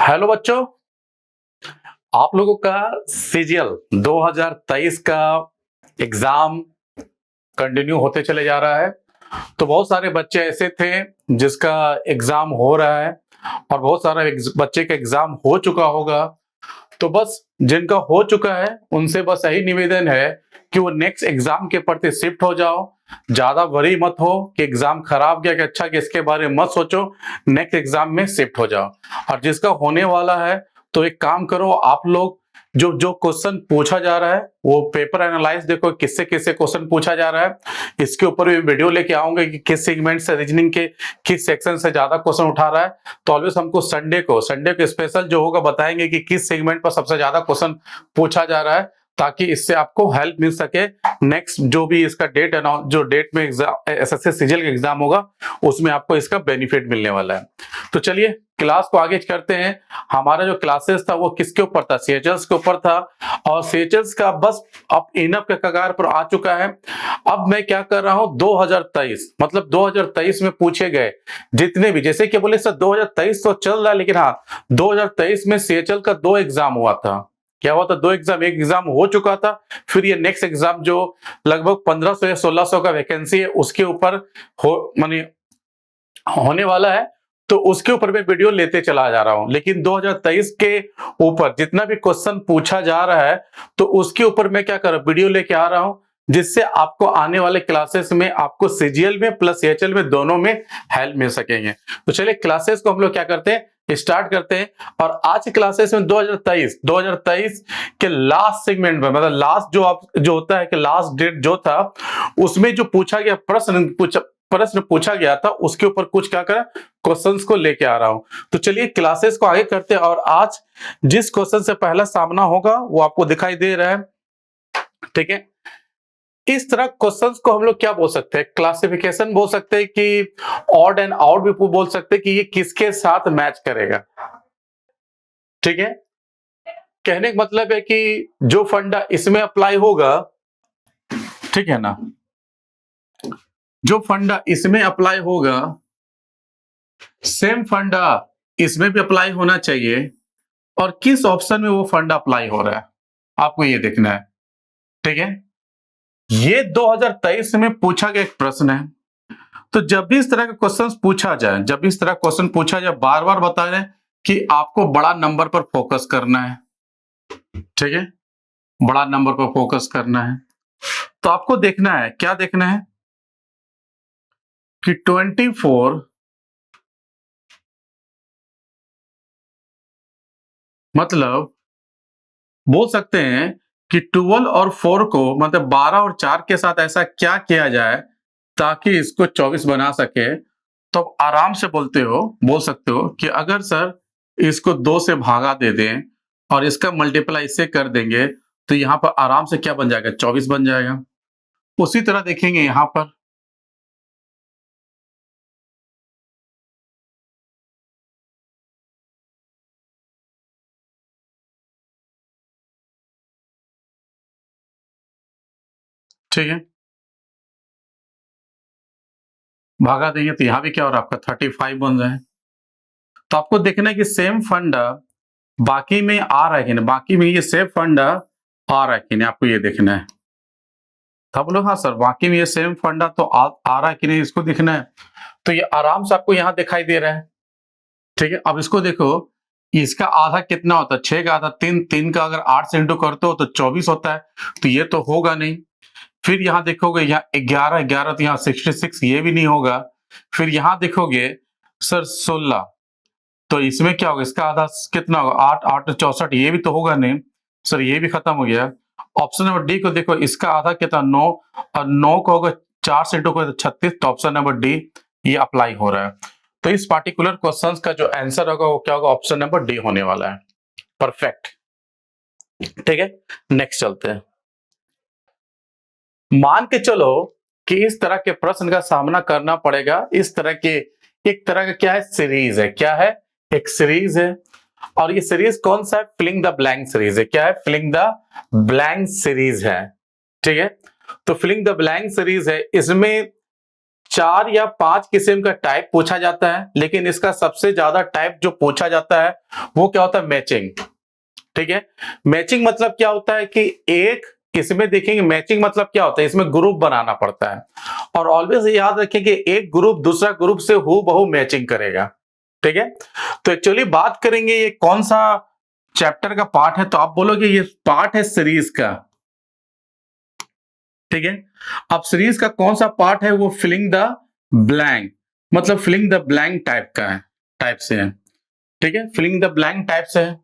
Hello बच्चों, आप लोगों का सीजीएल 2023 का एग्जाम कंटिन्यू होते चले जा रहा है। तो बहुत सारे बच्चे ऐसे थे जिसका एग्जाम हो रहा है और बहुत सारे बच्चे का एग्जाम हो चुका होगा। तो बस जिनका हो चुका है उनसे बस यही निवेदन है कि वो नेक्स्ट एग्जाम के प्रति शिफ्ट हो जाओ। ज्यादा वरी मत हो कि एग्जाम खराब गया कि अच्छा कि इसके बारे में मत सोचो, नेक्स्ट एग्जाम में शिफ्ट हो जाओ। और जिसका होने वाला है तो एक काम करो, आप लोग जो जो क्वेश्चन पूछा जा रहा है वो पेपर एनालाइज देखो, किससे किससे क्वेश्चन पूछा जा रहा है। इसके ऊपर भी वीडियो लेके आऊंगा कि किस सेगमेंट से रीजनिंग के किस सेक्शन से ज्यादा क्वेश्चन उठा रहा है। तो ऑलवेज हमको संडे को स्पेशल जो होगा बताएंगे कि किस सेगमेंट पर सबसे ज्यादा क्वेश्चन पूछा जा रहा है, ताकि इससे आपको हेल्प मिल सके। नेक्स्ट जो भी इसका जो डेट में एग्जाम एसएससी सीजीएल का एग्जाम होगा उसमें आपको इसका बेनिफिट मिलने वाला है। तो चलिए क्लास को आगे करते हैं। हमारा जो क्लासेस था वो किसके ऊपर था? सीएचएल्स के ऊपर था। और सीएचएल्स का बस अब इनफ के कगार पर आ चुका है। अब मैं क्या कर रहा हूं, 2023 मतलब 2023 में पूछे गए जितने भी, जैसे कि बोले सर 2023 तो चल रहा है, लेकिन हाँ 2023 में सीएचएल का 2 एग्जाम हुआ था। क्या हुआ था? 2 एग्जाम, एक एग्जाम हो चुका था, फिर ये नेक्स्ट एग्जाम जो लगभग 1500 या 1600 का वैकेंसी है उसके ऊपर माने होने वाला है। तो उसके ऊपर मैं वीडियो लेते चला जा रहा हूं। लेकिन 2023 के ऊपर जितना भी क्वेश्चन पूछा जा रहा है तो उसके ऊपर मैं क्या कर रहा हूं, वीडियो लेके आ रहा हूं, जिससे आपको आने वाले क्लासेस में आपको सीजीएल में प्लस सीएचएल में दोनों में हेल्प मिल सकेंगे। तो चलिए क्लासेस को हम लोग क्या करते हैं, स्टार्ट करते हैं। और आज की क्लासेस में 2023 के लास्ट सेगमेंट में, मतलब लास्ट जो होता है कि लास्ट डेट जो था उसमें जो पूछा गया प्रश्न पूछा गया था उसके ऊपर कुछ क्या करें, क्वेश्चंस को लेके आ रहा हूं। तो चलिए क्लासेस को आगे करते हैं। और आज जिस क्वेश्चन से पहला सामना होगा वो आपको दिखाई दे रहा है, ठीक है। इस तरह क्वेश्चंस को हम लोग क्या बोल सकते हैं, क्लासिफिकेशन बोल सकते हैं कि ऑड एंड आउट भी बोल सकते हैं कि ये किसके साथ मैच करेगा, ठीक है। कहने का मतलब है कि जो फंडा इसमें अप्लाई होगा, ठीक है ना, जो फंडा इसमें अप्लाई होगा सेम फंडा इसमें भी अप्लाई होना चाहिए। और किस ऑप्शन में वो फंडा अप्लाई हो रहा है आपको ये देखना है, ठीक है। ये 2023 में पूछा गया एक प्रश्न है। तो जब भी इस तरह का क्वेश्चन पूछा जाए, बार बार बता रहे हैं कि आपको बड़ा नंबर पर फोकस करना है, ठीक है, बड़ा नंबर पर फोकस करना है। तो आपको देखना है, क्या देखना है कि 24 मतलब बोल सकते हैं कि 12 और 4 को, मतलब 12 और 4 के साथ ऐसा क्या किया जाए ताकि इसको 24 बना सके। तो आराम से बोल सकते हो कि अगर सर इसको 2 से भागा दे दें और इसका मल्टीप्लाई इससे कर देंगे तो यहां पर आराम से क्या बन जाएगा, 24 बन जाएगा। उसी तरह देखेंगे यहां पर, ठीक है, भागा देंगे तो यहां भी क्या हो रहा है, आपका 35 बन रहा है। तो आपको देखना है कि सेम फंडा बाकी में आ रहा है कि नहीं, बाकी में ये सेम फंडा आ रहा है कि नहीं, आपको ये देखना है। तब लोग हाँ सर बाकी में ये सेम फंडा तो आ रहा है कि नहीं, इसको देखना है। तो ये आराम से आपको यहां दिखाई दे रहा है, ठीक है। अब इसको देखो, इसका आधा कितना होता है, 6 का आधा 3, 3 का अगर 8 से इंटू करते हो तो 24 होता है। तो ये तो होगा नहीं। फिर यहाँ देखोगे, यहाँ 11 11 तो यहाँ 66, ये भी नहीं होगा। फिर यहाँ देखोगे सर 16, तो इसमें क्या होगा, इसका आधा कितना होगा, 8 8 64, ये भी तो होगा नहीं सर, ये भी खत्म हो गया। ऑप्शन नंबर डी को देखो, इसका आधा कितना 9, और 9 को होगा 4 से इंटू करो तो 36। तो ऑप्शन नंबर डी ये अप्लाई हो रहा है। तो इस पार्टिकुलर क्वेश्चन का जो आंसर होगा वो क्या होगा, ऑप्शन नंबर डी होने वाला है। परफेक्ट, ठीक है। नेक्स्ट चलते हैं। मान के चलो कि इस तरह के प्रश्न का सामना करना पड़ेगा। इस तरह के एक तरह का क्या है, सीरीज है, क्या है, एक सीरीज है। और ये सीरीज कौन सा है, फिलिंग द ब्लैंक सीरीज है। क्या है, फिलिंग द ब्लैंक सीरीज है, ठीक है। तो फिलिंग द ब्लैंक सीरीज है, इसमें 4 या 5 किस्म का टाइप पूछा जाता है, लेकिन इसका सबसे ज्यादा टाइप जो पूछा जाता है वो क्या होता है, मैचिंग। ठीक है, मैचिंग मतलब क्या होता है कि एक इसमें देखेंगे मैचिंग मतलब क्या होता है, इसमें ग्रुप बनाना पड़ता है और ऑलवेज याद रखें कि एक ग्रुप दूसरा ग्रुप से हूबहू मैचिंग करेगा। ठीक है, तो एक्चुअली बात करेंगे ये कौन सा चैप्टर का पार्ट है, तो आप बोलोगे ये पार्ट है सीरीज का। ठीक है, अब सीरीज का कौन सा पार्ट है, वो फिलिंग द ब्लैंक, मतलब फिलिंग द ब्लैंक टाइप का है, टाइप से है। ठीक है, फिलिंग द ब्लैंक टाइप से है।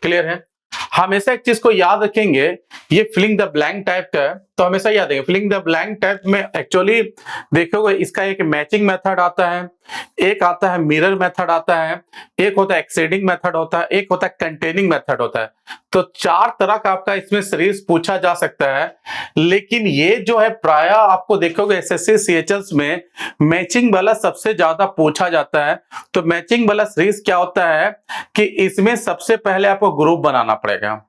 क्लियर है, हमेशा एक चीज को याद रखेंगे, ये फिलिंग द ब्लैंक टाइप का है तो हमेशा याद रखेंगे फिलिंग द ब्लैंक टाइप में एक्चुअली देखोगे इसका एक मैचिंग मेथड आता है, एक आता है मिरर मेथड आता है, एक होता है एक्सेडिंग मेथड होता है, एक होता है कंटेनिंग मेथड होता है। तो 4 तरह का आपका इसमें सीरीज पूछा जा सकता है, लेकिन ये जो है प्राय आपको देखोगे एसएससी सीएचएस में मैचिंग वाला सबसे ज्यादा पूछा जाता है। तो मैचिंग वाला सीरीज क्या होता है कि इसमें सबसे पहले आपको ग्रुप बनाना पड़ेगा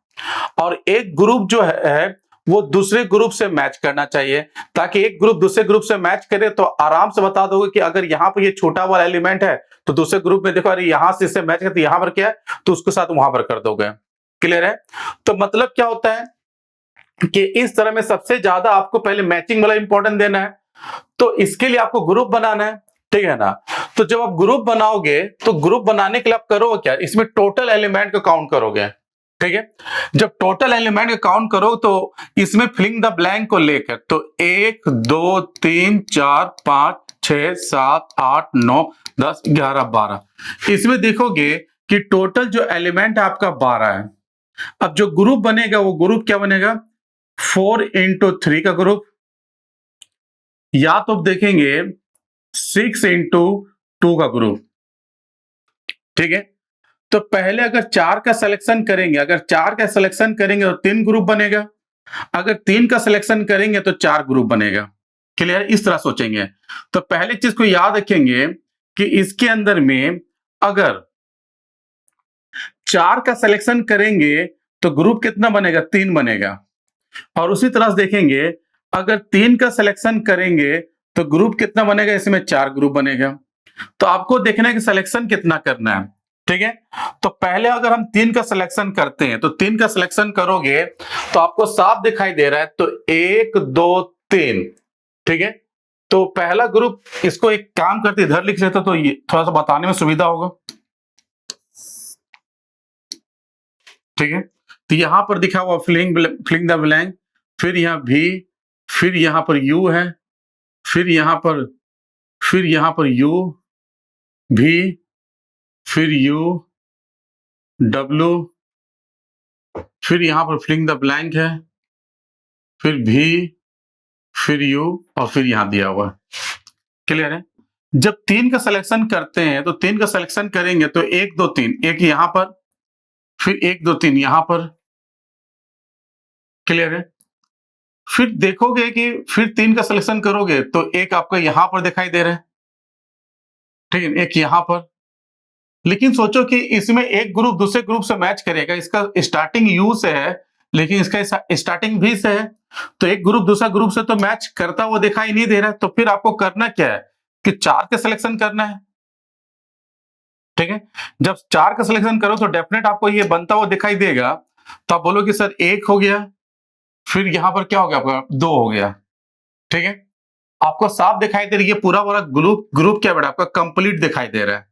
और एक ग्रुप जो है वो दूसरे ग्रुप से मैच करना चाहिए, ताकि एक ग्रुप दूसरे ग्रुप से मैच करे तो आराम से बता दोगे कि अगर यहाँ पर ये छोटा वाला एलिमेंट है तो दूसरे ग्रुप में देखो अरे यहां से इससे मैच करते यहां पर क्या है तो उसके साथ वहां पर कर दोगे। क्लियर है, तो मतलब क्या होता है कि इस तरह में सबसे ज्यादा आपको पहले मैचिंग वाला इंपॉर्टेंट देना है, तो इसके लिए आपको ग्रुप बनाना है। ठीक है ना, तो जब आप ग्रुप बनाओगे तो ग्रुप बनाने के लिए आप करोगे क्या, इसमें टोटल एलिमेंट को काउंट करोगे। ठीक है, जब टोटल एलिमेंट को काउंट करो तो इसमें फिलिंग द ब्लैंक को लेकर तो 1 2 3 4 5 6 7 8 9 10 11 12 इसमें देखोगे कि टोटल जो एलिमेंट है आपका 12 है। अब जो ग्रुप बनेगा वो ग्रुप क्या बनेगा, 4 into 3 का ग्रुप, या तो देखेंगे 6 into 2 का ग्रुप। ठीक है, तो पहले अगर 4 का सिलेक्शन करेंगे, अगर 4 का सिलेक्शन करेंगे तो 3 ग्रुप बनेगा, अगर 3 का सिलेक्शन करेंगे तो 4 ग्रुप बनेगा। क्लियर, इस तरह सोचेंगे। तो पहले चीज को याद रखेंगे कि इसके अंदर में अगर 4 का सिलेक्शन करेंगे तो ग्रुप कितना बनेगा, 3 बनेगा, और उसी तरह से देखेंगे अगर 3 का सिलेक्शन करेंगे तो ग्रुप कितना बनेगा, इसमें 4 ग्रुप बनेगा। तो आपको देखना है कि सिलेक्शन कितना करना है। ठीक है, तो पहले अगर हम 3 का सिलेक्शन करते हैं तो 3 का सिलेक्शन करोगे तो आपको साफ दिखाई दे रहा है, तो 1 2 3। ठीक है, तो पहला ग्रुप, इसको एक काम करते इधर लिख लेते तो ये थोड़ा सा बताने में सुविधा होगा। ठीक है, तो यहां पर दिखा हुआ फिलिंग द ब्लैंक, फिर यहां भी, फिर यहां पर यू है, फिर यहां पर यू भी, फिर यू डब्ल्यू, फिर यहां पर फिलिंग द ब्लैंक है, फिर भी, फिर यू और फिर यहां दिया हुआ है। क्लियर है, जब 3 का सिलेक्शन करते हैं तो 3 का सिलेक्शन करेंगे तो 1 2 3, एक यहां पर, फिर 1 2 3 यहां पर। क्लियर है, फिर देखोगे कि फिर 3 का सिलेक्शन करोगे तो एक आपका यहां पर दिखाई दे रहा है। ठीक है, एक यहां पर, लेकिन सोचो कि इसमें एक ग्रुप दूसरे ग्रुप से मैच करेगा, इसका स्टार्टिंग यू से है लेकिन इसका स्टार्टिंग भी से है, तो एक ग्रुप दूसरा ग्रुप से तो मैच करता हुआ दिखाई नहीं दे रहा है। तो फिर आपको करना क्या है कि 4 का सिलेक्शन करना है। ठीक है, जब 4 का सिलेक्शन करो तो डेफिनेट आपको ये बनता हुआ दिखाई देगा, तो आप बोलोगे सर 1 हो गया, फिर यहां पर क्या हो गया आपका 2 हो गया। ठीक है, आपको साफ दिखाई दे रही है, पूरा पूरा ग्रुप क्या बेटा आपका कंप्लीट दिखाई दे रहा है,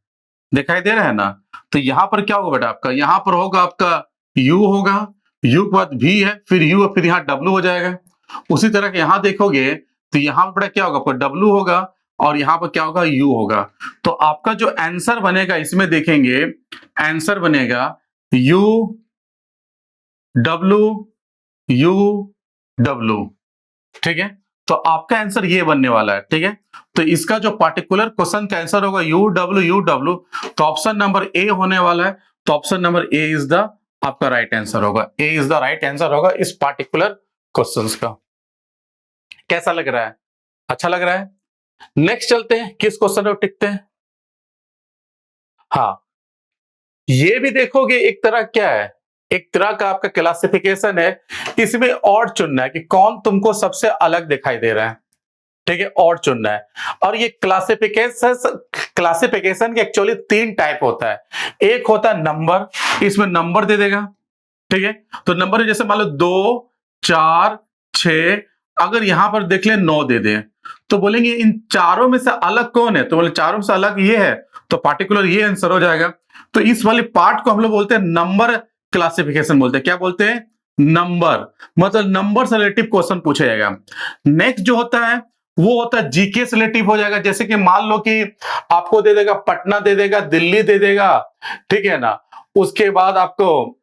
दिखाई दे रहा है ना। तो यहां पर क्या होगा बेटा आपका, यहां पर होगा आपका U होगा, U के बाद V है, फिर U और फिर यहाँ W हो जाएगा। उसी तरह के यहां देखोगे तो यहां पर क्या होगा आपका W होगा और यहां पर क्या होगा U होगा। तो आपका जो आंसर बनेगा इसमें देखेंगे, आंसर बनेगा U W। ठीक है, तो आपका आंसर ये बनने वाला है। ठीक है, तो इसका जो पार्टिकुलर क्वेश्चन का आंसर होगा यू डब्ल्यू, तो ऑप्शन नंबर ए होने वाला है। तो option number A is the आपका राइट आंसर होगा, ए इज द राइट आंसर होगा इस पार्टिकुलर क्वेश्चन का। कैसा लग रहा है, अच्छा लग रहा है। नेक्स्ट चलते हैं, किस क्वेश्चन पर टिकते हैं। हाँ, ये भी देखोगे एक तरह क्या है, एक तरह का आपका क्लासिफिकेशन है, इसमें और चुनना है कि कौन तुमको सबसे अलग दिखाई दे रहा है। ठीक है, और चुनना है। और ये क्लासिफिकेशन के एक्चुअली 3 टाइप होता है। एक होता है नंबर, इसमें नंबर दे देगा, ठीक है। तो नंबर जैसे मान लो 2, 4, 6, अगर यहां पर देख ले 9 दे दे, तो बोलेंगे इन चारों में से अलग कौन है, तो बोले चारों में से अलग ये है, तो पार्टिकुलर ये आंसर हो जाएगा। तो इस वाले पार्ट को हम लोग बोलते हैं नंबर क्लासिफिकेशन बोलते हैं। क्या बोलते हैं? नंबर, मतलब नंबर से रिलेटिव क्वेश्चन पूछा जाएगा। नेक्स्ट जो होता है वो होता है जीके से रिलेटिव हो जाएगा। जैसे कि मान लो कि आपको दे देगा पटना दे देगा, दिल्ली दे देगा, ठीक है ना, उसके बाद आपको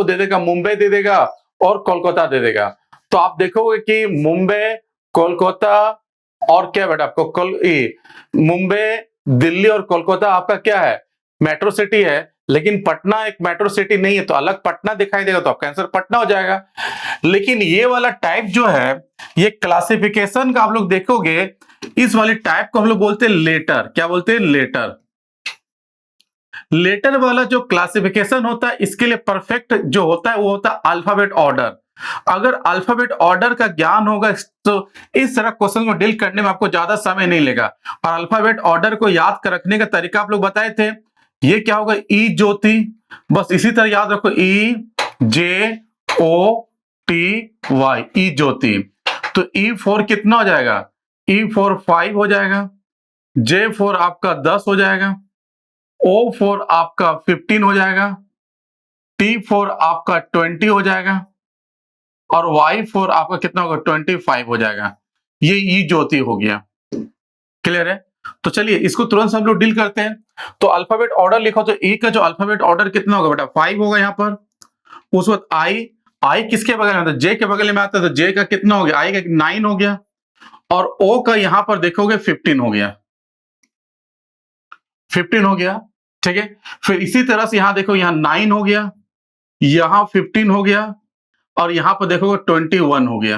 दे देगा मुंबई दे देगा और कोलकाता दे देगा। तो आप देखोगे कि मुंबई, कोलकाता और क्या बेटा आपको मुंबई, दिल्ली और कोलकाता आपका क्या है? मेट्रो सिटी है। लेकिन पटना एक मेट्रो सिटी नहीं है, तो अलग पटना दिखाई देगा, तो आपका आंसर पटना हो जाएगा। लेकिन ये वाला टाइप जो है, ये क्लासिफिकेशन का आप लोग देखोगे, इस वाले टाइप को हम लोग बोलते हैं लेटर। क्या बोलते हैं? लेटर। लेटर वाला जो क्लासिफिकेशन होता है, इसके लिए परफेक्ट जो होता है वो होता है अल्फाबेट ऑर्डर। अगर अल्फाबेट ऑर्डर का ज्ञान होगा तो इस तरह क्वेश्चन को डील करने में आपको ज्यादा समय नहीं लेगा। और अल्फाबेट ऑर्डर को याद कर रखने का तरीका आप लोग बताए थे। ये क्या होगा? ई ज्योति, बस इसी तरह याद रखो, EJOTY, ई ज्योति। तो E4 कितना हो जाएगा? E4 5 हो जाएगा। J4 आपका 10 हो जाएगा। O4 आपका 15 हो जाएगा। T4 आपका 20 हो जाएगा। और Y4 आपका कितना होगा? 25 हो जाएगा। ये ई ज्योति हो गया। क्लियर है? तो चलिए इसको तुरंत हम लोग डील करते हैं। तो अल्फाबेट ऑर्डर लिखो, तो ए का जो अल्फाबेट ऑर्डर कितना होगा बेटा? 5 होगा यहाँ पर। उस वक्त आई किसके बगल में आता है? जे के बगल में आता है, तो जे का कितना हो गया? आई का 9 हो गया। और ओ का यहां पर देखोगे 15 हो गया। 15 हो गया, ठीक है। फिर इसी तरह से यहां देखो, यहां 9 हो गया, यहां 15 हो गया, और यहां पर देखोगे 21 हो गया।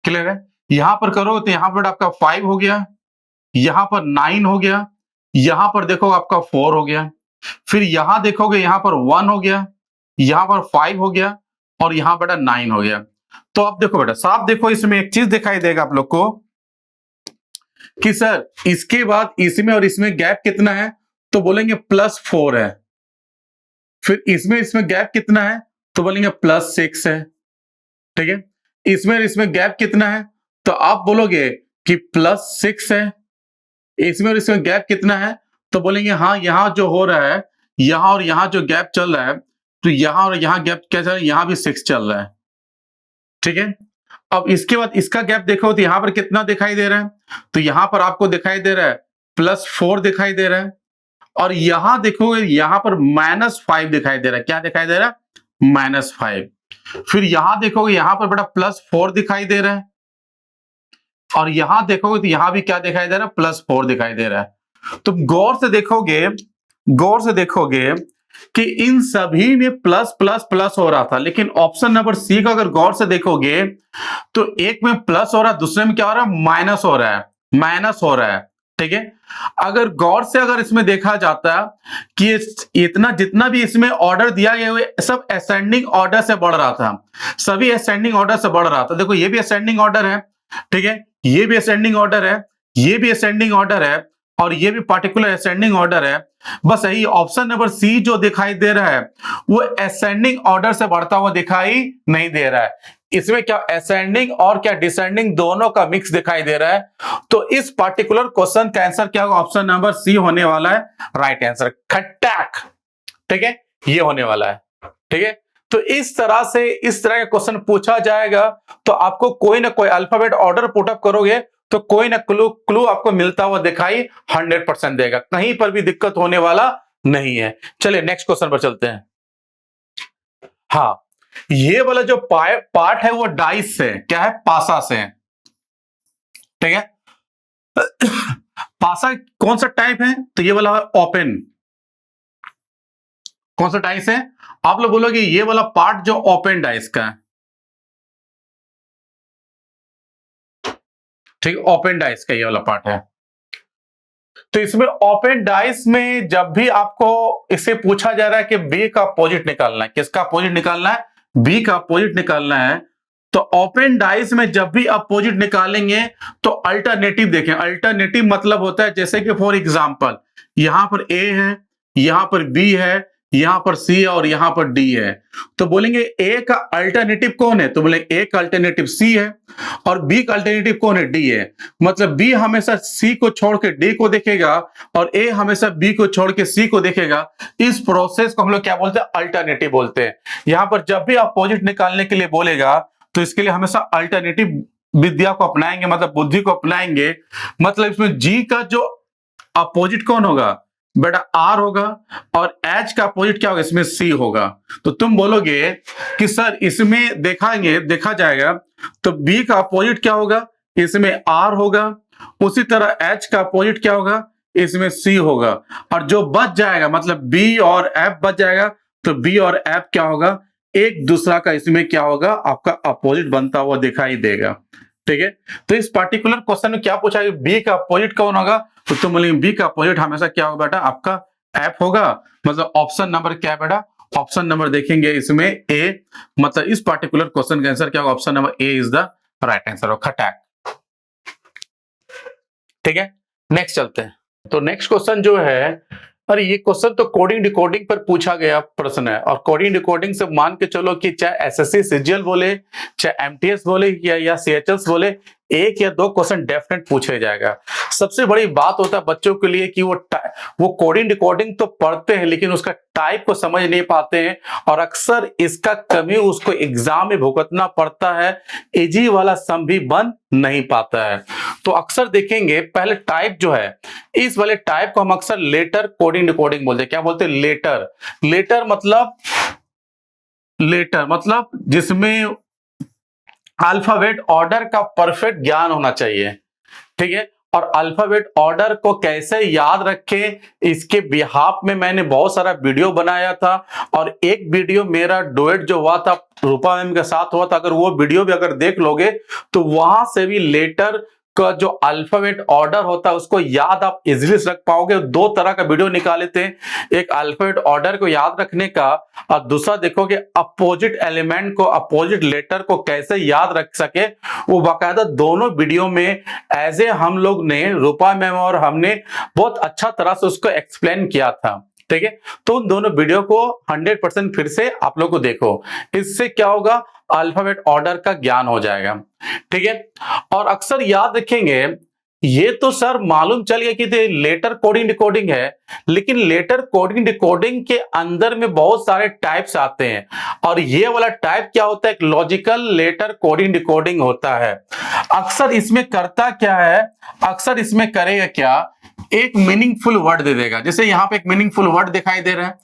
क्लियर है? यहां पर करो तो यहां पर आपका 5 हो गया, यहां पर 9 हो गया, यहां पर देखो आपका 4 हो गया। फिर यहां देखोगे यहां पर 1 हो गया, यहां पर 5 हो गया, और यहां बेटा 9 हो गया। तो अब देखो बेटा, साफ देखो, इसमें एक चीज दिखाई देगा आप लोग को कि सर इसके बाद इसमें और इसमें गैप कितना है, तो बोलेंगे +4 है। फिर इसमें गैप कितना है, तो बोलेंगे +6 है, ठीक है। इसमें गैप कितना है, तो आप बोलोगे कि +6 है। इसमें और इसमें गैप कितना है, तो बोलेंगे हाँ, यहां जो हो रहा है, यहां और यहां जो गैप चल रहा है, तो यहां और यहां गैप क्या चल रहा है? यहां भी 6 चल रहा है, ठीक है। अब इसके बाद इसका गैप देखो तो यहां पर कितना दिखाई दे रहा है, तो यहां पर आपको दिखाई दे रहा है +4 दिखाई दे रहा है। और यहां देखोगे यहां पर -5 दिखाई दे रहा है। क्या दिखाई दे रहा है? -5। फिर यहां देखोगे यहां पर बेटा +4 दिखाई दे रहा है, और यहां देखोगे तो यहां भी क्या दिखाई दे रहा है? +4 दिखाई दे रहा है। तो गौर से देखोगे कि इन सभी में प्लस प्लस प्लस हो रहा था, लेकिन ऑप्शन नंबर सी का अगर गौर से देखोगे तो एक में प्लस हो रहा है, दूसरे में क्या हो रहा है? माइनस हो रहा है, ठीक है। अगर गौर से इसमें देखा जाता कि इतना जितना भी इसमें ऑर्डर दिया गया हुआ सब असेंडिंग ऑर्डर से बढ़ रहा था, सभी असेंडिंग ऑर्डर से बढ़ रहा था। देखो ये भी असेंडिंग ऑर्डर है, ठीक है, ये भी असेंडिंग ऑर्डर है, ये भी असेंडिंग ऑर्डर है, और ये भी पार्टिकुलर असेंडिंग ऑर्डर है। बस यही ऑप्शन नंबर सी जो दिखाई दे रहा है वो असेंडिंग ऑर्डर से बढ़ता हुआ दिखाई नहीं दे रहा है। इसमें क्या असेंडिंग और क्या डिसेंडिंग दोनों का मिक्स दिखाई दे रहा है। तो इस पार्टिकुलर क्वेश्चन का आंसर क्या होगा? ऑप्शन नंबर सी होने वाला है राइट आंसर, खट्टाक, ठीक है, ये होने वाला है, ठीक है। तो इस तरह का क्वेश्चन पूछा जाएगा, तो आपको कोई ना कोई अल्फाबेट ऑर्डर पुटअप करोगे तो कोई ना क्लू आपको मिलता हुआ दिखाई 100% देगा, कहीं पर भी दिक्कत होने वाला नहीं है। चलिए नेक्स्ट क्वेश्चन पर चलते हैं। हाँ, ये वाला जो पार्ट है वो डाइस से, क्या है? पासा से, ठीक है। पासा कौन सा टाइप है? तो ये वाला ओपन। कौन सा डाइस है? आप लोग बोलोगे ये वाला पार्ट जो ओपन डाइस का है, ठीक है, ओपन डाइस का ये वाला पार्ट है। तो इसमें ओपन डाइस में जब भी आपको इसे पूछा जा रहा है कि बी का अपोजिट निकालना है, किसका अपोजिट निकालना है? बी का अपोजिट निकालना है, तो ओपन डाइस में जब भी अपोजिट निकालेंगे तो अल्टरनेटिव देखें। अल्टरनेटिव मतलब होता है जैसे कि फॉर एग्जांपल यहां पर ए है, यहां पर बी है, यहां पर सी है और यहां पर डी है, तो बोलेंगे ए का अल्टरनेटिव कौन है, तो बोलेंगे ए का अल्टरनेटिव सी है और बी का अल्टरनेटिव कौन है, डी है। मतलब बी हमेशा सी को छोड़ के डी को देखेगा और ए हमेशा बी को छोड़ के सी को देखेगा। इस प्रोसेस को हम लोग क्या बोलते हैं, अल्टरनेटिव बोलते हैं। यहां पर जब भी अपोजिट निकालने के लिए बोलेगा तो इसके लिए हमेशा अल्टरनेटिव विद्या को अपनाएंगे, मतलब बुद्धि को अपनाएंगे। मतलब इसमें जी का जो अपोजिट कौन होगा बेटा, आर होगा और एच का अपोजिट क्या होगा, इसमें सी होगा। तो तुम बोलोगे कि सर इसमें देखा जाएगा तो बी का अपोजिट क्या होगा, इसमें आर होगा, उसी तरह एच का अपोजिट क्या होगा, इसमें सी होगा, और जो बच जाएगा मतलब बी और एफ बच जाएगा तो बी और एफ क्या होगा, एक दूसरा का इसमें क्या होगा, आपका अपोजिट बनता हुआ दिखाई देगा। ठीक है, तो इस पार्टिकुलर क्वेश्चन में क्या पूछा है, बी का अपोजिट कौन होगा, तो तुम बोलेंगे बी का अपोजिट हमेशा क्या होगा बेटा, आपका एफ होगा। मतलब ऑप्शन नंबर क्या है बेटा, ऑप्शन नंबर देखेंगे इसमें ए, मतलब इस पार्टिकुलर क्वेश्चन का आंसर क्या होगा, option number A is the right answer of खटैक। ठीक है, नेक्स्ट चलते हैं। तो नेक्स्ट क्वेश्चन जो है, अरे ये क्वेश्चन तो कोडिंग डिकोडिंग पर पूछा गया प्रश्न है, और कोडिंग डिकोडिंग से मान के चलो कि चाहे एसएससी सीजीएल बोले, चाहे एमटीएस बोले या सीएचएस बोले, एक या दो क्वेश्चन डेफिनेट पूछे जाएगा। सबसे बड़ी बात होता है बच्चों के लिए कि वो कोडिंग डिकोडिंग तो पढ़ते हैं लेकिन उसका टाइप को समझ नहीं पाते हैं, और अक्सर इसका कमी उसको एग्जाम में भुगतना पड़ता है, इजी वाला सम भी बन नहीं पाता है। तो अक्सर देखेंगे पहले टाइप जो है, इस वाले टाइप को हम अक्सर लेटर कोडिंग डिकोडिंग बोलते हैं। क्या बोलते हैं, लेटर। लेटर मतलब जिसमें अल्फाबेट ऑर्डर का परफेक्ट ज्ञान होना चाहिए। ठीक है, और अल्फाबेट ऑर्डर को कैसे याद रखें, इसके बिहाफ में मैंने बहुत सारा वीडियो बनाया था, और एक वीडियो मेरा डुएट जो हुआ था रूपा मैम के साथ हुआ था, अगर वो वीडियो भी अगर देख लोगे तो वहां से भी लेटर का जो अल्फाबेट ऑर्डर होता है उसको याद आप इजीली रख पाओगे। दो तरह का वीडियो निकाले थे, एक अल्फाबेट ऑर्डर को याद रखने का, और दूसरा देखोगे अपोजिट एलिमेंट को, अपोजिट लेटर को कैसे याद रख सके। वो बाकायदा दोनों वीडियो में एज ए हम लोग ने, रूपा मैम और हमने बहुत अच्छा तरह से उसको एक्सप्लेन किया था। ठीक है, तो उन दोनों वीडियो को 100% फिर से आप लोग को देखो, इससे क्या होगा, अल्फाबेट ऑर्डर का ज्ञान हो जाएगा। ठीक है, और अक्सर याद रखेंगे, ये तो सर मालूम चल गया कि लेटर कोडिंग डिकोडिंग है, लेकिन लेटर कोडिंग डिकोडिंग के अंदर में बहुत सारे टाइप्स आते हैं, और ये वाला टाइप क्या होता है, एक लॉजिकल लेटर कोडिंग डिकोडिंग होता है। अक्सर इसमें करता क्या है, अक्सर इसमें करेगा क्या, एक मीनिंगफुल वर्ड दे देगा। जैसे यहां पे एक मीनिंगफुल वर्ड दिखाई दे रहा है,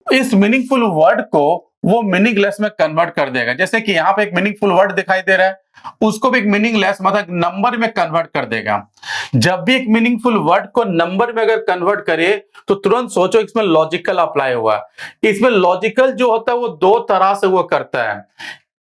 इस मीनिंगफुल वर्ड को वो मीनिंगलेस में कन्वर्ट कर देगा। जैसे कि यहां पे एक मीनिंगफुल वर्ड दिखाई दे रहा है, उसको भी एक मीनिंगलेस मतलब नंबर में कन्वर्ट कर देगा। जब भी एक मीनिंगफुल वर्ड को नंबर में अगर कन्वर्ट करे तो तुरंत सोचो इसमें लॉजिकल अप्लाई हुआ। इसमें लॉजिकल जो होता है वो दो तरह से वो करता है।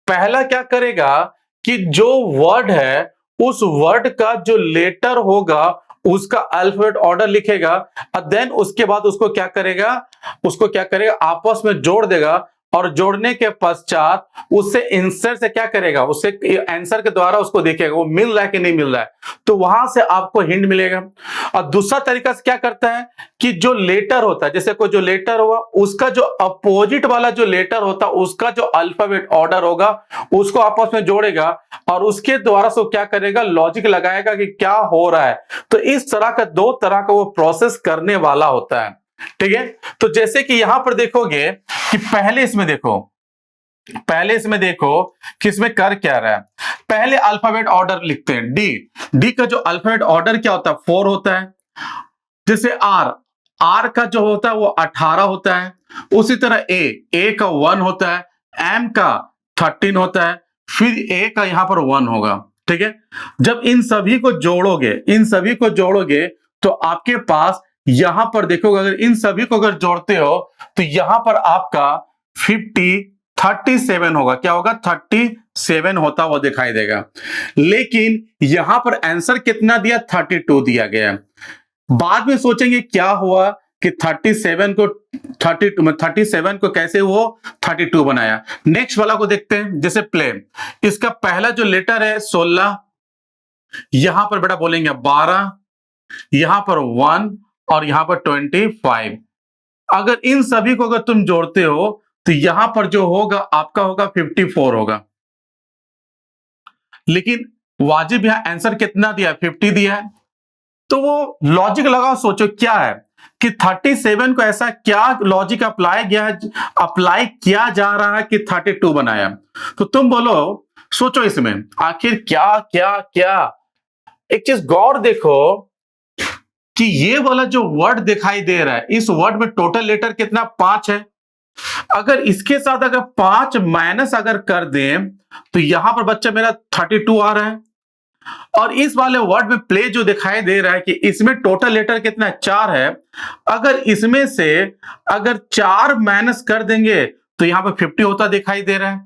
पहला क्या करेगा कि जो वर्ड है उस वर्ड का जो लेटर होगा उसका अल्फाबेट ऑर्डर लिखेगा, और देन उसके बाद उसको क्या करेगा आपस में जोड़ देगा, और जोड़ने के पश्चात उससे आंसर से क्या करेगा, उससे आंसर के द्वारा उसको देखेगा वो मिल रहा है कि नहीं मिल रहा है, तो वहां से आपको हिंट मिलेगा। और दूसरा तरीका से क्या करता है कि जो लेटर होता है, जैसे कोई जो लेटर हुआ उसका जो अपोजिट वाला जो लेटर होता है उसका जो अल्फाबेट ऑर्डर होगा उसको आपस में जोड़ेगा, और उसके द्वारा से क्या करेगा, लॉजिक लगाएगा कि क्या हो रहा है। तो इस तरह का दो तरह का वो प्रोसेस करने वाला होता है। ठीक है, तो जैसे कि यहां पर देखोगे कि पहले इसमें देखो कि इसमें कर क्या रहा है। पहले अल्फाबेट ऑर्डर लिखते हैं, डी का जो अल्फाबेट ऑर्डर क्या होता है, 4 होता है। जैसे आर का जो होता है वो 18 होता है। उसी तरह ए का 1 होता है, एम का 13 होता है, फिर ए का यहां पर 1 होगा। ठीक है, जब इन सभी को जोड़ोगे तो आपके पास यहां पर देखोगे, अगर इन सभी को अगर जोड़ते हो तो यहां पर आपका 37 होगा। क्या होगा, 37 होता हुआ दिखाई देगा। लेकिन यहां पर आंसर कितना दिया, 32 दिया गया। बाद में सोचेंगे क्या हुआ कि 37 को कैसे वो 32 बनाया। नेक्स्ट वाला को देखते हैं, जैसे प्ले, इसका पहला जो लेटर है 16, यहां पर बेटा बोलेंगे 12, यहां पर 1 और यहां पर 25। अगर इन सभी को अगर तुम जोड़ते हो तो यहां पर जो होगा आपका होगा 54 होगा, लेकिन वाजिब यहां आंसर कितना दिया, 50 दिया है। तो वो लॉजिक लगाओ, सोचो क्या है कि 37 को ऐसा क्या लॉजिक अप्लाई किया जा रहा है कि 32 बनाया। तो तुम बोलो, सोचो इसमें आखिर क्या क्या क्या। एक चीज गौर देखो कि ये वाला जो वर्ड दिखाई दे रहा है, इस वर्ड में टोटल लेटर कितना, 5 है। अगर इसके साथ अगर 5 माइनस अगर कर दें तो यहां पर बच्चा मेरा 32 आ रहा है। और इस वाले वर्ड में प्ले जो दिखाई दे रहा है कि इसमें टोटल लेटर कितना है, 4 है। अगर इसमें से अगर 4 माइनस कर देंगे तो यहां पर 50 होता दिखाई दे रहा है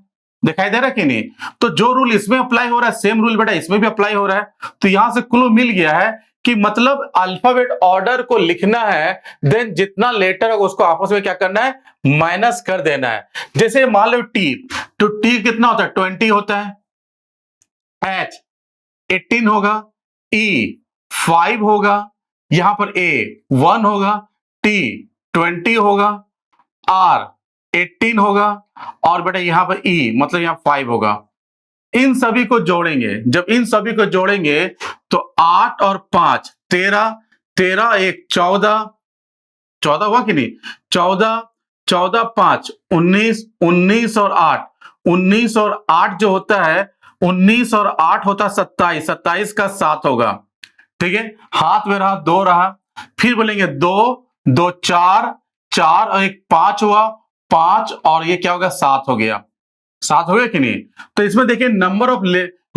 कि नहीं। तो जो रूल इसमें अप्लाई हो रहा है सेम रूल बेटा इसमें भी अप्लाई हो रहा है। तो यहां से क्लू मिल गया है कि मतलब अल्फाबेट ऑर्डर को लिखना है, देन जितना लेटर है उसको आपस में क्या करना है, माइनस कर देना है। जैसे मान लो टी, तो टी कितना होता है, 20 होता है, एच 18 होगा, ई 5 होगा, यहां पर ए 1 होगा, टी 20 होगा, आर 18 होगा, और बेटा यहां पर ई मतलब यहां 5 होगा। इन सभी को जोड़ेंगे, जब इन सभी को जोड़ेंगे तो 8 और 5 13, 13 1 14, 14 हुआ कि नहीं, 14, 14 5 19, 19 और 8, 19 और 8 जो होता है, 19 और 8 होता 27, 27 का 7 होगा। ठीक है, हाथ में रहा 2 रहा, फिर बोलेंगे 2 2 4, 4 और 1 5 हुआ, 5 और ये क्या होगा, 7 हो गया। 7 हो गया कि नहीं। तो इसमें देखिए नंबर ऑफ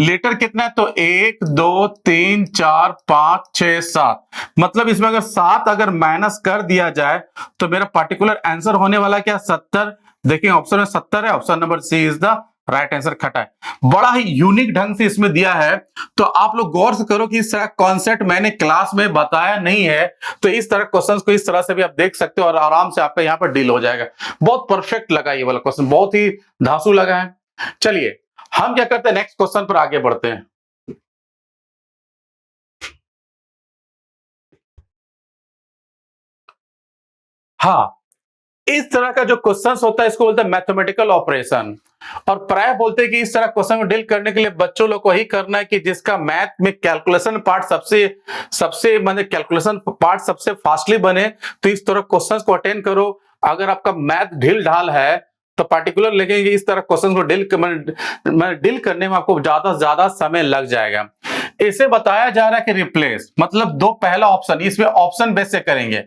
लेटर कितना है, तो 1 2 3 4 5 6 7, मतलब इसमें अगर 7 अगर माइनस कर दिया जाए तो मेरा पर्टिकुलर आंसर होने वाला क्या, 70। देखिए ऑप्शन में 70 है, option number C is the right answer खटा है। बड़ा ही यूनिक ढंग से इसमें दिया है। तो आप लोग गौर से करो कि इस तरह कॉन्सेप्ट मैंने क्लास में बताया नहीं है, तो इस तरह क्वेश्चंस को इस तरह से भी आप देख सकते हो और आराम से आपका यहाँ पर डील हो जाएगा। बहुत परफेक्ट लगा ये वाला क्वेश्चन, बहुत ही धांसू लगा है। चलिए हम क्या करते हैं, नेक्स्ट क्वेश्चन पर आगे बढ़ते हैं। हाँ, इस तरह का जो क्वेश्चन होता है इसको बोलते हैं मैथमेटिकल ऑपरेशन। और प्राय बोलते हैं कि इस तरह क्वेश्चन को डील करने के लिए बच्चों लोग को ही करना है कि जिसका मैथ में कैलकुलेशन पार्ट सबसे माने कैलकुलेशन पार्ट सबसे फास्टली बने। तो इस तरह क्वेश्चंस को अटेंड करो। अगर आपका मैथ ढील ढाल है तो पर्टिकुलर लगेंगे इस तरह क्वेश्चन को डील करने में आपको ज्यादा समय लग जाएगा। इसे बताया जा रहा है कि रिप्लेस मतलब दो पहला ऑप्शन, इसमें ऑप्शन बेस से करेंगे।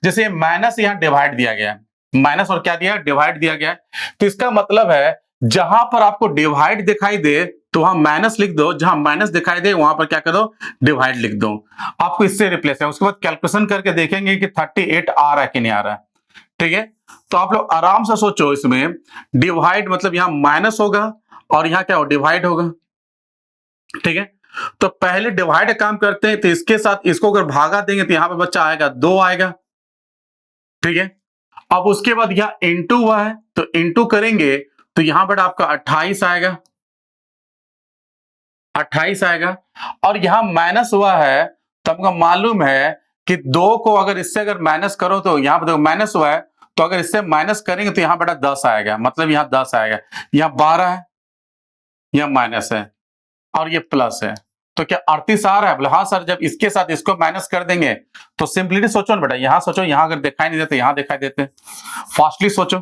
जैसे माइनस यहां डिवाइड दिया गया है, माइनस और क्या दिया, डिवाइड दिया गया है। तो इसका मतलब है जहां पर आपको डिवाइड दिखाई दे तो वहां माइनस लिख दो, जहां माइनस दिखाई दे वहां पर क्या कर दो, डिवाइड लिख दो। आपको इससे रिप्लेस है। उसके बाद कैलकुलेशन करके देखेंगे कि 38 आ रहा है कि नहीं आ रहा है। ठीक है, तो आप लोग आराम से सोचो। इसमें डिवाइड मतलब यहां माइनस होगा और यहां क्या हो, डिवाइड होगा। ठीक है, तो पहले डिवाइड काम करते हैं, तो इसके साथ इसको अगर भागा देंगे तो यहां पर बच्चा आएगा 2 आएगा। ठीक है, अब उसके बाद यहां इंटू हुआ है तो इंटू करेंगे तो यहां पर आपका 28 आएगा, 28 आएगा। और यहां माइनस हुआ है तो हमको मालूम है कि 2 को अगर इससे अगर माइनस करो तो यहां पर देखो माइनस हुआ है, तो अगर इससे माइनस करेंगे तो यहां बेटा 10 आएगा, मतलब यहां 10 आएगा। यहां 12 है, यहां माइनस है और ये प्लस है, तो क्या 38 आ रहा है। बोले हाँ सर, जब इसके साथ इसको माइनस कर देंगे तो सिंपलिटी सोचो ना बेटा, यहां सोचो, यहां अगर दिखाई नहीं देते यहां दिखाई देते। फास्टली सोचो।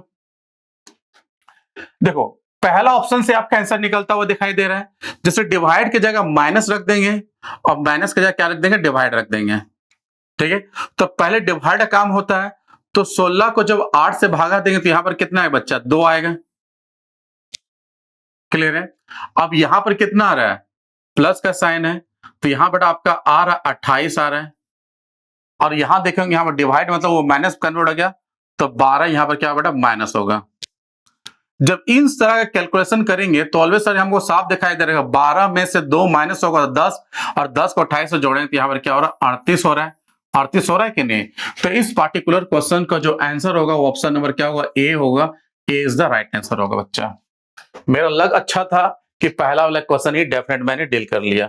देखो पहला ऑप्शन से आपका आंसर निकलता हुआ दिखाई दे रहा है। जैसे डिवाइड की जगह माइनस रख देंगे और माइनस की जगह क्या रख देंगे, डिवाइड रख देंगे। ठीक है, तो पहले डिवाइड का काम होता है, तो 16 को जब 8 से भागा देंगे तो यहां पर कितना है बच्चा, 2 आएगा। क्लियर है। अब यहां पर कितना आ रहा है, प्लस का साइन है, तो यहां पर आपका आ रहा 28 आ रहा है। और यहां देखेंगे यहां पर डिवाइड मतलब वो माइनस कन्वर्ट हो गया, तो 12 यहां पर क्या बेटा माइनस होगा। जब इन तरह का कैलकुलेशन करेंगे तो ऑलवेज सर हमको साफ दिखाई दे रहा है, 12 में से 2 माइनस होगा तो 10, और 10 को 28 से जोड़ेंगे तो यहां पर क्या हो रहा है, 38 हो रहा है। 38 हो रहा है कि नहीं? तो इस पार्टिकुलर क्वेश्चन का जो आंसर होगा वो ऑप्शन नंबर क्या होगा? ए होगा। ए इज द राइट आंसर होगा बच्चा। मेरा लग अच्छा था कि पहला वाला क्वेश्चन ही डेफिनेट मैंने डील कर लिया।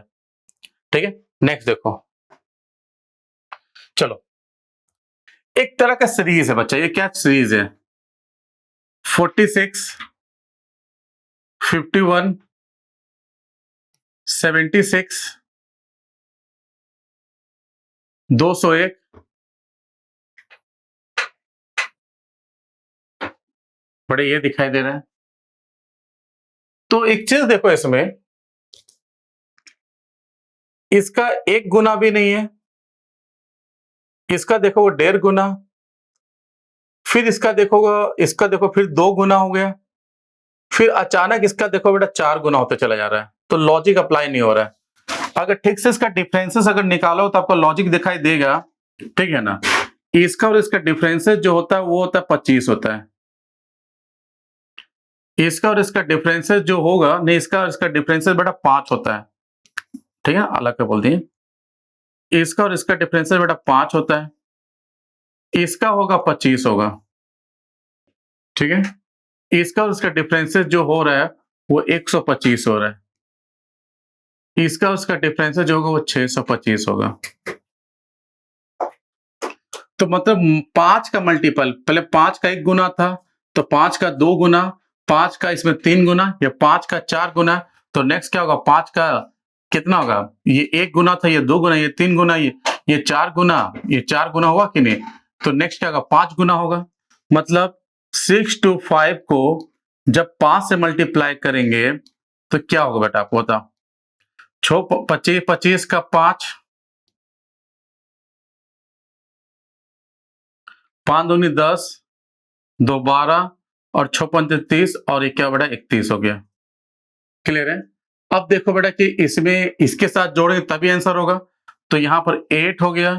ठीक है, नेक्स्ट देखो। चलो, एक तरह का सीरीज है बच्चा। ये क्या सीरीज है? 46, 51, 76, 201, बड़े ये दिखाई दे रहा है। तो एक चीज देखो, इसमें इसका एक गुना भी नहीं है, इसका देखो वो 1.5 गुना, फिर इसका देखो फिर 2 गुना हो गया, फिर अचानक इसका देखो बेटा 4 गुना होते चला जा रहा है। तो लॉजिक अप्लाई नहीं हो रहा है। अगर ठीक से इसका डिफरेंसेस अगर निकालो तो आपको लॉजिक दिखाई देगा, ठीक है ना? इसका और इसका डिफरेंसेस जो होता है वो होता है 25 होता है। इसका और इसका डिफरेंसेस जो होगा नहीं, इसका और इसका डिफरेंसेस बेटा 5 होता है। ठीक है, अलग कर बोल दिए। इसका और इसका डिफरेंसेस बेटा 5 होता है, इसका होगा 25 होगा। ठीक है, इसका और इसका डिफरेंसेस जो हो रहा है वो 125 हो रहा है, इसका उसका डिफरेंस जो होगा वो 625 होगा। तो मतलब 5 का मल्टीपल, पहले 5 का 1 गुना था, तो 5 का 2 गुना, 5 का इसमें 3 गुना, या 5 का 4 गुना। तो नेक्स्ट क्या होगा? 5 का कितना होगा? ये 1 गुना था, ये 2 गुना, ये 3 गुना, ये 4 गुना, ये 4 गुना हुआ कि नहीं? तो नेक्स्ट क्या होगा? 5 गुना होगा। मतलब 6 to 5 को जब 5 से मल्टीप्लाई करेंगे तो क्या होगा बेटा? आपको बताओ। 25 का 5, 5 दूनी 10, 2 12 और 6 पंचे 30 और ये क्या बेटा? 31 हो गया। क्लियर है? अब देखो बेटा कि इसमें इसके साथ जोड़ेंगे तभी आंसर होगा। तो यहां पर 8 हो गया,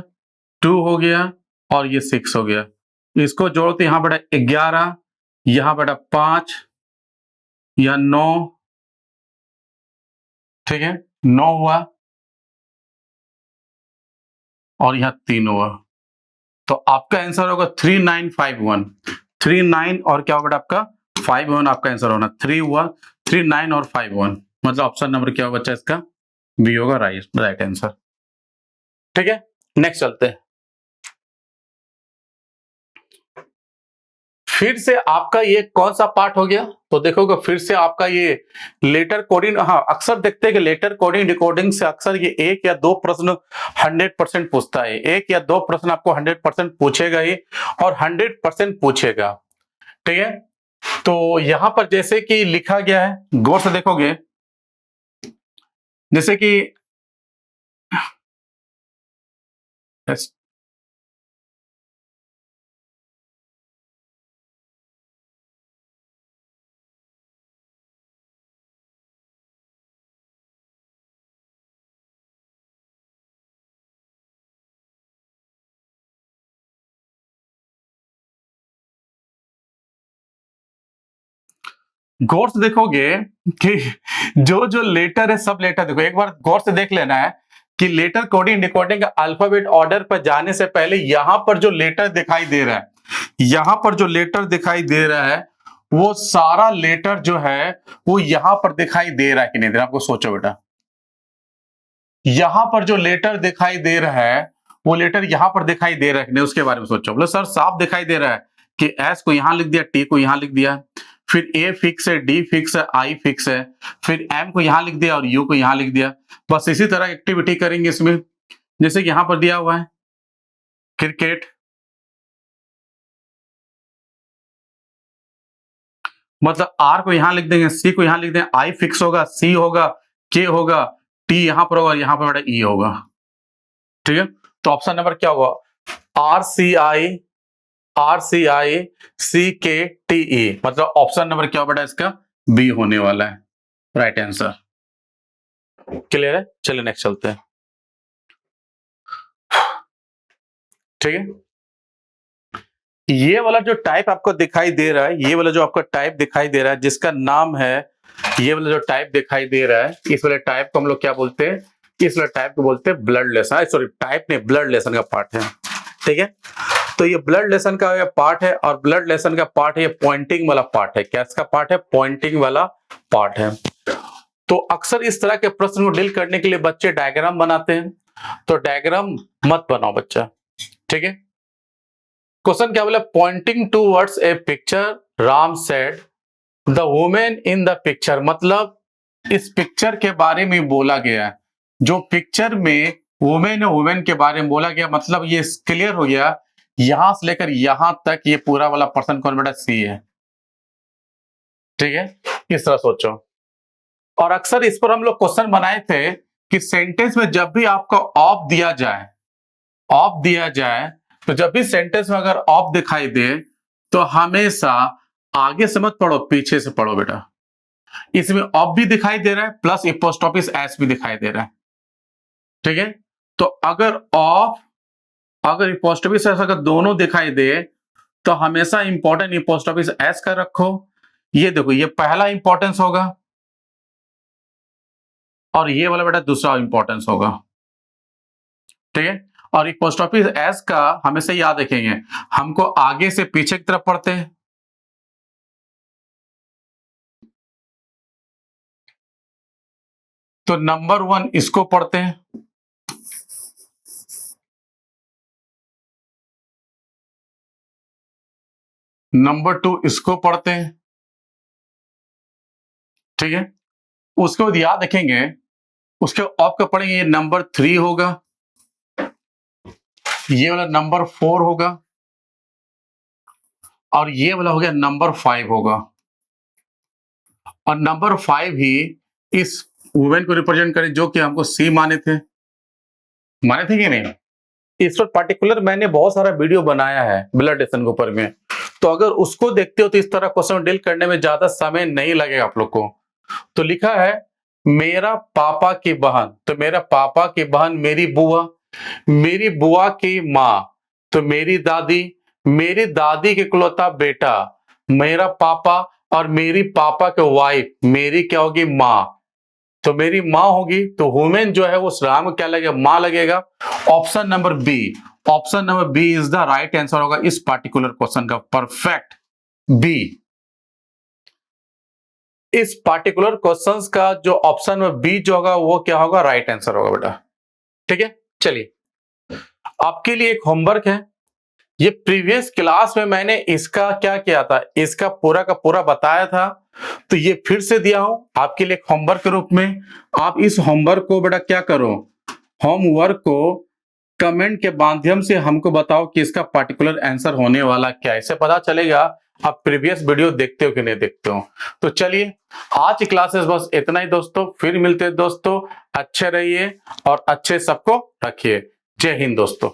2 हो गया और ये 6 हो गया। इसको जोड़ो तो यहां बेटा 11, यहां बेटा 5, यह 9, ठीक है, 9 हुआ और यहां 3 हुआ। तो आपका आंसर होगा 3951। 39 और क्या होगा आपका? 51 आपका आंसर होना। 3 हुआ, 39 और 51, मतलब ऑप्शन नंबर क्या होगा बच्चा? इसका बी होगा राइट आंसर। ठीक है, नेक्स्ट चलते हैं। फिर से आपका ये कौन सा पार्ट हो गया? तो देखोगे फिर से आपका ये लेटर कोडिंग। हाँ, अक्सर देखते हैं कि लेटर कोडिंग डिकोडिंग से अक्सर ये 1 या 2 प्रश्न 100% पूछता है। 1 या 2 प्रश्न आपको 100% पूछेगा ही, और 100% पूछेगा। ठीक है, तो यहां पर जैसे कि लिखा गया है, गौर से देखोगे, जैसे कि गौर से देखोगे कि जो जो लेटर है सब लेटर देखो, एक बार गौर से देख लेना है कि letter coding decoding alphabet order पर जाने से पहले यहां पर जो लेटर दिखाई दे रहा है, यहां पर जो लेटर दिखाई दे रहा है वो सारा लेटर जो है वो यहां पर दिखाई दे रहा है कि नहीं दे रहा? आपको सोचो बेटा, यहां पर जो लेटर दिखाई दे रहा है वो लेटर यहां पर दिखाई दे रहा है कि नहीं, उसके बारे में सोचो। बोलो सर साफ दिखाई दे रहा है कि एस को यहां लिख दिया, टी को यहां लिख दिया, फिर ए फिक्स है, डी फिक्स है, आई फिक्स है, फिर एम को यहां लिख दिया और यू को यहां लिख दिया। बस इसी तरह एक्टिविटी करेंगे इसमें। जैसे कि यहां पर दिया हुआ है क्रिकेट, मतलब आर को यहां लिख देंगे, सी को यहां लिख देंगे, आई फिक्स होगा, सी होगा, के होगा, टी यहां पर होगा और यहां पर ई होगा। ठीक है, तो ऑप्शन नंबर क्या होगा? RCI CKTE, मतलब ऑप्शन नंबर क्या बेटा इसका? बी होने वाला है राइट आंसर। क्लियर है? चलिए नेक्स्ट चलते हैं। ठीक है, ये वाला जो टाइप आपको दिखाई दे रहा है, ये वाला जो आपका टाइप दिखाई दे रहा है जिसका नाम है, ये वाला जो टाइप दिखाई दे रहा है, इस वाले टाइप को हम लोग क्या बोलते हैं? इसलिए टाइप को बोलते हैं ब्लड रिलेशन, सॉरी टाइप नहीं, ब्लड रिलेशन का पार्ट है, ठीक है। तो ये ब्लड रिलेशन का ये पार्ट है, और ब्लड रिलेशन का पार्ट है ये पॉइंटिंग वाला पार्ट है। क्या इसका पार्ट है? पॉइंटिंग वाला पार्ट है। तो अक्सर इस तरह के प्रश्न को डील करने के लिए बच्चे डायग्राम बनाते हैं, तो डायग्राम मत बनाओ बच्चा, ठीक है। क्वेश्चन क्या बोला? Pointing towards a picture Ram said the women in the picture, मतलब इस पिक्चर के बारे में बोला गया है, जो पिक्चर में वुमेन है वुमेन के बारे में बोला गया, मतलब ये क्लियर हो गया यहां से लेकर यहां तक ये पूरा वाला पर्सन कौन बेटा? सी है, ठीक है। इस तरह सोचो। और अक्सर इस पर हम लोग क्वेश्चन बनाए थे कि सेंटेंस में जब भी आपको ऑफ दिया जाए, तो जब भी सेंटेंस में अगर ऑफ दिखाई दे तो हमेशा आगे से मत पढ़ो, पीछे से पढ़ो बेटा। इसमें ऑफ भी दिखाई दे रहा है प्लस एपोस्ट्रोफी एस भी दिखाई दे रहा है, ठीक है। तो अगर ऑफ अगर एपोस्ट्रोफी एस अगर दोनों दिखाई दे तो हमेशा इंपॉर्टेंट एपोस्ट्रोफी एस का रखो। ये देखो, ये पहला इंपॉर्टेंस होगा और ये वाला बेटा दूसरा इंपॉर्टेंस होगा, ठीक है। और एपोस्ट्रोफी एस का हमेशा याद रखेंगे, हमको आगे से पीछे की तरफ पढ़ते हैं, तो नंबर 1 इसको पढ़ते हैं, नंबर 2 इसको पढ़ते हैं, ठीक है। उसके बाद याद रखेंगे, उसके ऑफ का पढ़ेंगे, ये नंबर 3 होगा, ये वाला नंबर 4 होगा, और ये वाला हो गया नंबर 5 होगा। और नंबर 5 ही इस वुमेन को रिप्रेजेंट करे जो कि हमको सी माने थे कि नहीं। इस पर पर्टिकुलर मैंने बहुत सारा वीडियो बनाया है ब्लड रिलेशन के ऊपर में, तो अगर उसको देखते हो तो इस तरह क्वेश्चन डील करने में ज्यादा समय नहीं लगेगा आप लोग को। तो लिखा है मेरा पापा की बहन, तो मेरा पापा की बहन मेरी बुआ की माँ, तो मेरी दादी के इकलौता बेटा मेरा पापा, और मेरी पापा के वाइफ मेरी क्या होगी? माँ। तो मेरी माँ होगी, तो वुमेन जो है उस राम को क्या लगेगा? माँ लगेगा। Option number B is the right answer होगा इस पार्टिकुलर क्वेश्चन का, परफेक्ट बी। इस पार्टिकुलर क्वेश्चंस का जो ऑप्शन में बी जो होगा वो क्या होगा? राइट आंसर होगा बेटा, ठीक है। चलिए आपके लिए एक होमवर्क है, ये प्रीवियस क्लास में मैंने इसका क्या किया था, इसका पूरा का पूरा बताया था, तो ये फिर से दिया हूं आपके लिए होमवर्क के रूप में। आप इस होमवर्क को बेटा क्या करो, होमवर्क को कमेंट के माध्यम से हमको बताओ कि इसका पर्टिकुलर आंसर होने वाला क्या है। इससे पता चलेगा आप प्रीवियस वीडियो देखते हो कि नहीं देखते हो। तो चलिए आज की क्लासेस बस इतना ही दोस्तों, फिर मिलते हैं दोस्तों। अच्छे रहिए और अच्छे सबको रखिए। जय हिंद दोस्तों।